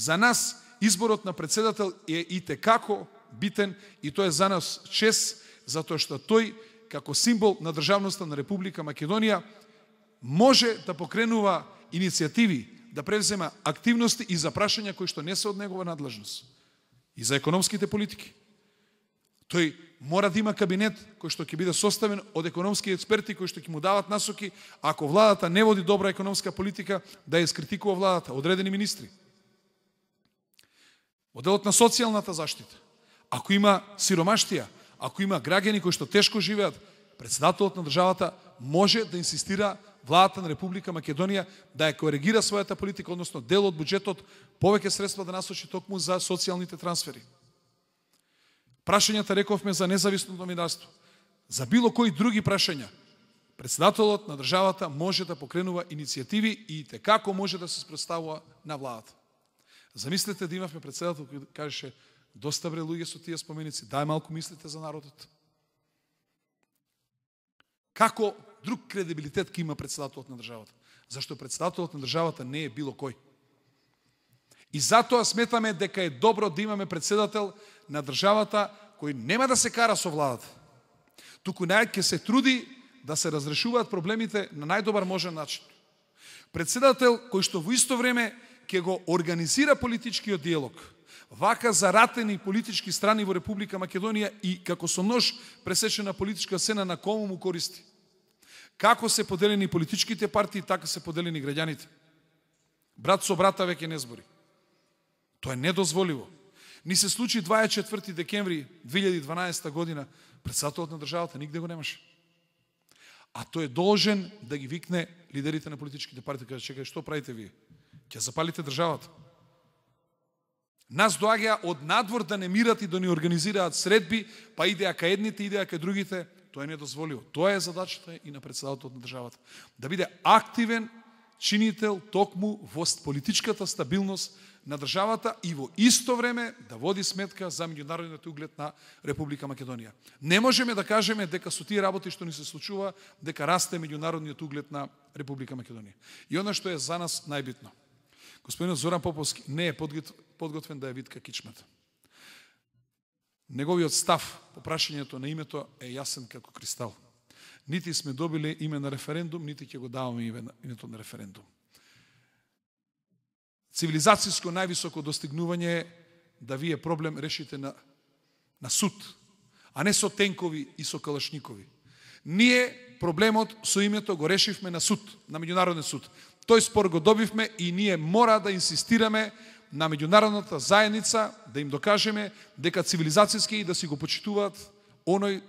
За нас изборот на председател е итекако битен и тоа е за нас чест, затоа што тој, како символ на државноста на Република Македонија, може да покренува иницијативи, да превзема активности и за прашања кои што не се од негова надлежност. И за економските политики. Тој мора да има кабинет кој што ќе биде составен од економски експерти кои што ќе му дават насоки, ако владата не води добра економска политика, да ја искритикува владата, одредени министри. Оделот на социјалната заштита. Ако има сиромаштија, ако има граѓани кои што тешко живеат, председателот на државата може да инсистира владата на Република Македонија да ја коригира својата политика, односно дел од буџетот, повеќе средства да насочи токму за социјалните трансфери. Прашањата рековме за независно новинарство. За било кои други прашања, председателот на државата може да покренува иницијативи и како може да се спроставува на владата. Замислете да имавме председател кој кажеше: доста бре луѓе со тие споменици, дај малку мислите за народот. Како друг кредибилитет ќе има председателот на државата? Зашто председателот на државата не е било кој. И затоа сметаме дека е добро да имаме председател на државата кој нема да се кара со владата, туку ќе се труди да се разрешуваат проблемите на најдобар можен начин. Председател кој што во исто време ќе го организира политичкиот диалог, вака заратени политички страни во Република Македонија и како со нож пресечена политичка сцена на кому му користи. Како се поделени политичките партии, така се поделени граѓаните. Брат со брата веќе не збори. Тоа е недозволиво. Ни се случи 24 декември 2012 година, председателот на државата нигде го немаше. А тој е должен да ги викне лидерите на политичките партии, каже: чекај, што правите вие? Ќе запалите државата. Нас доаѓа од надвор да не мират и да ни организираат средби, па идеја кај едните, идеја кај другите. Тоа е недозволиво. Тоа е задачата и на председателот на државата. Да биде активен чинител токму во политичката стабилност на државата и во исто време да води сметка за меѓународниот углед на Република Македонија. Не можеме да кажеме дека со тие работи што ни се случува, дека расте меѓународниот углед на Република Македонија. И она што е за нас најбитно. Господин Зоран Поповски не е подготвен да ја витка кичмата. Неговиот став по прашањето на името е јасен како кристал. Нити сме добили име на референдум, нити ќе го даваме името на референдум. Цивилизацијско највисоко достигнување е да вие проблем решите на суд, а не со тенкови и со калашникови. Ние проблемот со името го решивме на суд, на меѓународен суд. Тој спор го добивме и ние мора да инсистираме на меѓународната заедница да им докажеме дека цивилизацијски и да си го почитуваат оној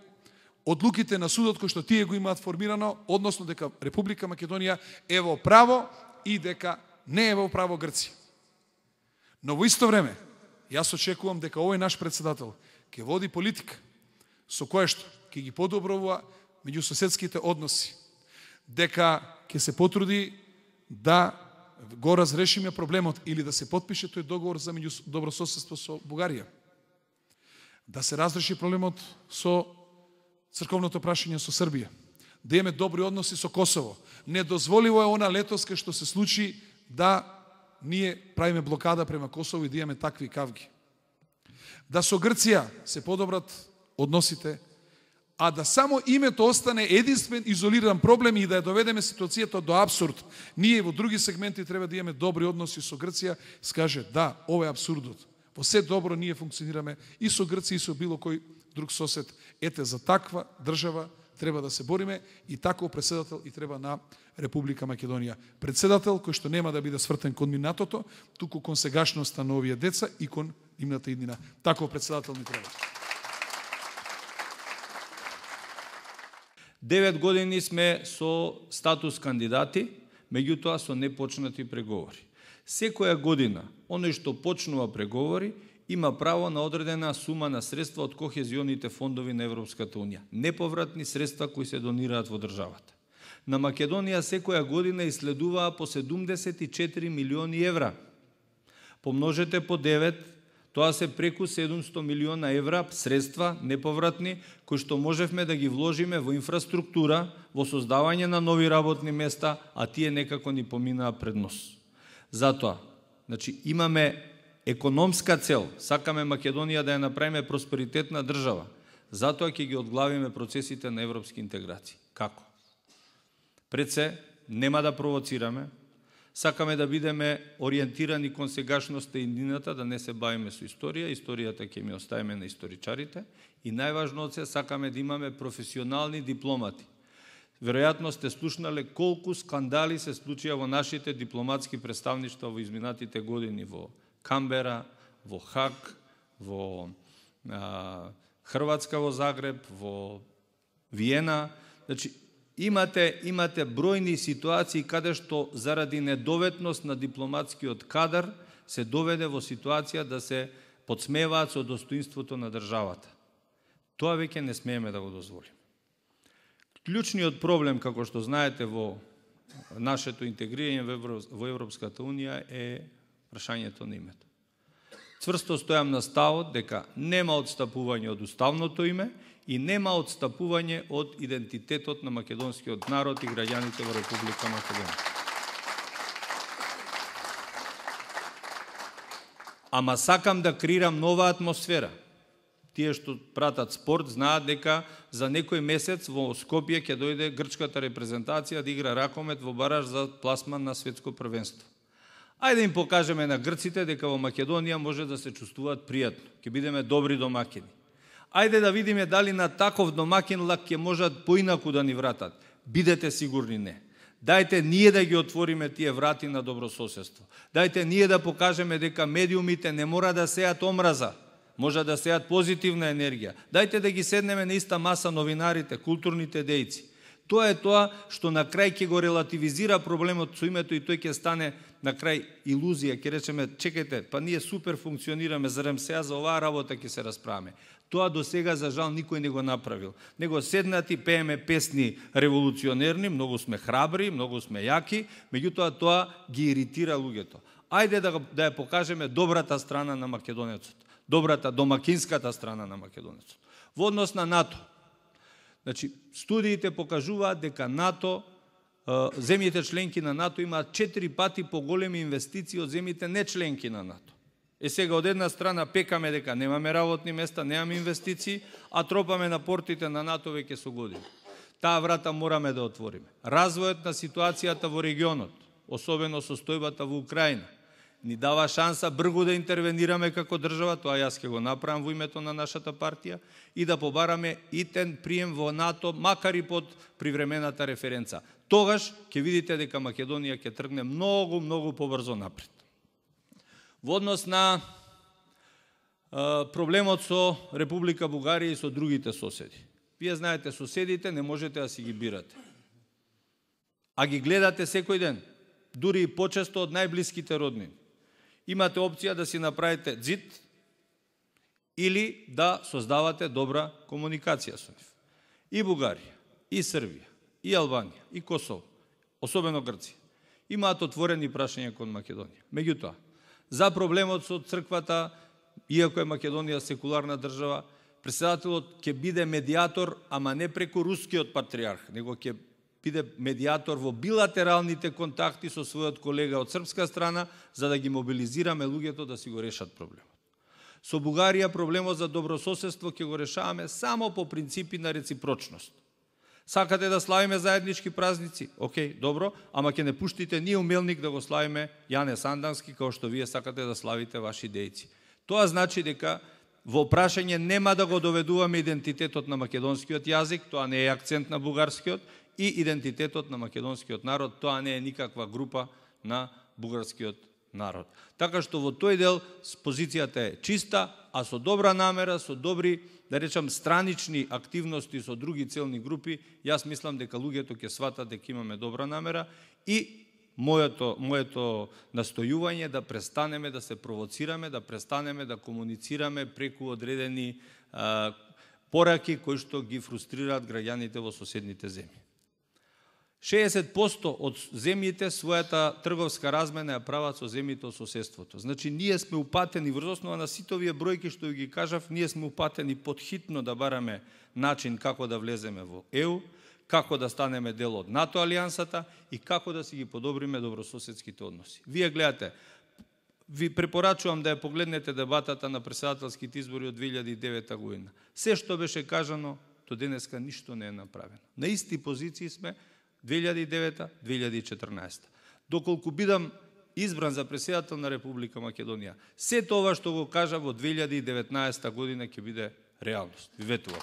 одлуките на судот кој што тие го имаат формирано, односно дека Република Македонија е во право и дека не е во право Грција. Но во исто време, јас очекувам дека овој наш председател ќе води политика со која што ќе ги подобрува меѓусоседските односи, дека ќе се потруди да го разрешиме проблемот или да се потпише тој договор за добрососедство со Бугарија, да се разреши проблемот со црковното прашање со Србија, да имаме добри односи со Косово. Недозволиво е она летос кај што се случи да ние правиме блокада према Косово и да имаме такви кавги. Да со Грција се подобрат односите, а да само името остане единствен изолиран проблем и да ја доведеме ситуацијата до абсурд. Ние во други сегменти треба да имаме добри односи со Грција, скаже да, ова е абсурдот. Во се добро ние функционираме и со Грција и со било кој друг сосед. Ете, за таква држава треба да се бориме и таков председател и треба на Република Македонија. Председател кој што нема да биде свртен кон минатото, туку кон сегашноста на овие деца и кон нивната иднина. Таков председател ни треба. 9 години сме со статус кандидати, меѓутоа со непочнати преговори. Секоја година, оној што почнува преговори, има право на одредена сума на средства од кохезионите фондови на Европската Унија. Неповратни средства кои се донираат во државата. На Македонија секоја година иследуваа по 74 милиони евра. Помножете по 9, тоа се преку 700 милиона евра средства неповратни, кои што можевме да ги вложиме во инфраструктура, во создавање на нови работни места, а тие некако ни поминаа пред нос. Затоа, имаме економска цел, сакаме Македонија да ја направиме просперитетна држава, затоа ќе ги одглавиме процесите на европски интеграции. Како? Пред се, нема да провоцираме, сакаме да бидеме ориентирани кон сегашноста и иднината, да не се бавиме со историја, историјата ќе ми оставиме на историчарите и најважно од се, сакаме да имаме професионални дипломати. Веројатно сте слушнале колку скандали се случија во нашите дипломатски представништва во изминатите години во Камбера, во Хаг, во Хрватска, во Загреб, во Виена. Значи, имате бројни ситуации каде што заради недоветност на дипломатскиот кадар се доведе во ситуација да се подсмеваат со достоинството на државата. Тоа веќе не смееме да го дозволиме. Клучниот проблем, како што знаете, во нашето интегрирање во Европската Унија е прашањето на името. Цврсто стојам на ставот дека нема отстапување од уставното име и нема отстапување од идентитетот на македонскиот народ и граѓаните во Република Македонија. Ама сакам да креирам нова атмосфера. Тие што пратат спорт знаат дека за некој месец во Скопје ќе дојде грчката репрезентација да игра ракомет во бараж за пласман на светско првенство. Ајде им покажеме на грците дека во Македонија може да се чувствуваат пријатно, ќе бидеме добри домакини. Ајде да видиме дали на таков домакин лак ќе можат поинаку да ни вратат. Бидете сигурни не. Дајте ние да ги отвориме тие врати на добрососедство. Дајте ние да покажеме дека медиумите не мора да сеат омраза, може да сеат позитивна енергија. Дајте да ги седнеме на иста маса новинарите, културните дејци. Тоа е тоа што на крај ќе го релативизира проблемот со името и тој ќе стане на крај илузија, ќе речеме чекајте, па ние супер функционираме, зарем сега за оваа работа ќе се расправаме. Тоа до сега за жал никој не го направил. Него седнати пееме песни револуционерни, многу сме храбри, многу сме јаки, меѓутоа тоа ги иритира луѓето. Ајде да ја покажеме добрата страна на македонецот, добрата домакинската страна на македонецот. Во однос на НАТО. Значи, студиите покажуваат дека НАТО, земјите членки на НАТО имаат 4 пати поголеми инвестиции од земјите не членки на НАТО. Сега од една страна пекаме дека немаме работни места, немаме инвестиции, а тропаме на портите на НАТО веќе со години. Таа врата мораме да отвориме. Развојот на ситуацијата во регионот, особено состојбата во Украина, ни дава шанса бргу да интервенираме како држава, тоа јас ќе го направам во името на нашата партија, и да побараме итен прием во НАТО, макар и под привремената референца. Тогаш ќе видите дека Македонија ќе тргне многу, многу побрзо напред. Во однос на проблемот со Република Бугарија и со другите соседи. Вие знаете, соседите не можете да си ги бирате. А ги гледате секој ден, дури и почесто од најблиските роднини. Имате опција да си направите ѕид или да создавате добра комуникација со нив. И Бугарија, и Србија, и Албанија, и Косово, особено Грција, имаат отворени прашања кон Македонија. Меѓутоа, за проблемот со црквата, иако е Македонија секуларна држава, председателот ќе биде медијатор, ама не преку рускиот патриарх, него ќе биде медијатор во билатералните контакти со својот колега од српска страна, за да ги мобилизираме луѓето да си го решат проблемот. Со Бугарија проблемот за добрососедство ќе го решаваме само по принципи на реципрочност. Сакате да славиме заеднички празници? Океј, добро, ама ќе не пуштите ние умелник да го славиме Јане Сандански, како што вие сакате да славите ваши дејци. Тоа значи дека во прашање нема да го доведуваме идентитетот на македонскиот јазик, тоа не е акцент на бугарскиот, и идентитетот на македонскиот народ, тоа не е никаква група на бугарскиот народ. Така што во тој дел позицијата е чиста, а со добра намера, со добри, да речам, странични активности со други целни групи, јас мислам дека луѓето ќе сватат дека имаме добра намера и моето настојување да престанеме да се провоцираме, да престанеме да комуницираме преку одредени пораки кои што ги фрустрираат граѓаните во соседните земји. 60% од земјите својата трговска размена ја прават со земјите од соседството. Значи, ние сме упатени, врз основа на сите овие бројки што ги кажав, ние сме упатени подхитно да бараме начин како да влеземе во ЕУ, како да станеме дел од НАТО алијансата и како да си ги подобриме добрососедските односи. Вие гледате, ви препорачувам да ја погледнете дебатата на претседателските избори од 2009 година. Се што беше кажано, до денеска ништо не е направено. На исти позиции сме 2009-2014. Доколку бидам избран за претседател на Република Македонија, се тоа што го кажа во 2019 година ќе биде реалност. Ви ветувам.